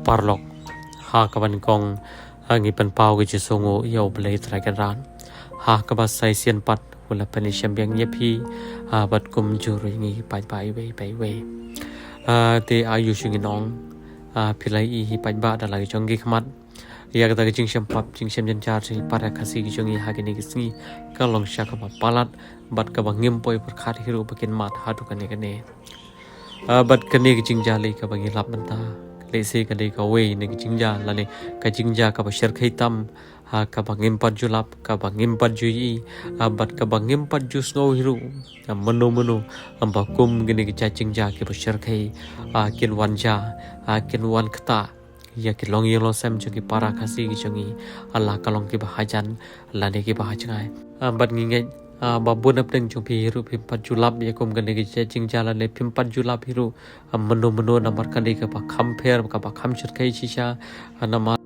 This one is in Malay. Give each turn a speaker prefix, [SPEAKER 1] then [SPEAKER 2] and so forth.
[SPEAKER 1] parlok ha kaban kong ngi pan pau ge songo yo blei tragan ran ha kaba sai sian pat hula pani syambiang nyepi bat kum juri ngi pai we te ayu shinginong pilai hi pai ba da lagi chongi khmat ya ga jing syam pap jing syam jan char si para khasi gi chongi ha gini gisni ka long sha ka palat bat ka bangim poi per khat hiru bakin mat ha tu kane bat kane gi jing jali ka bangi lap manta le se ka le ka we ne gi jing ja la ne ka jing ja ka ba shyrkhei tam ka bangim pat julap ka bangim pat jui bat ka bangim pat ju snow hiru menu amba kum gini gi jing ja ke ba shyrkhei kin wan ja kin wan kta ya ki long yelo sam chu ki para khasi ki chungi Allah kalong ki bahajan la ne ki bahajngai bat ngi babun apeng chung pi hiru pim pat julap ya kum gani ki jing jala le pim pat julap hiru menu namar kani ka ba kham pher ka ba kham shyrkhei shisha namar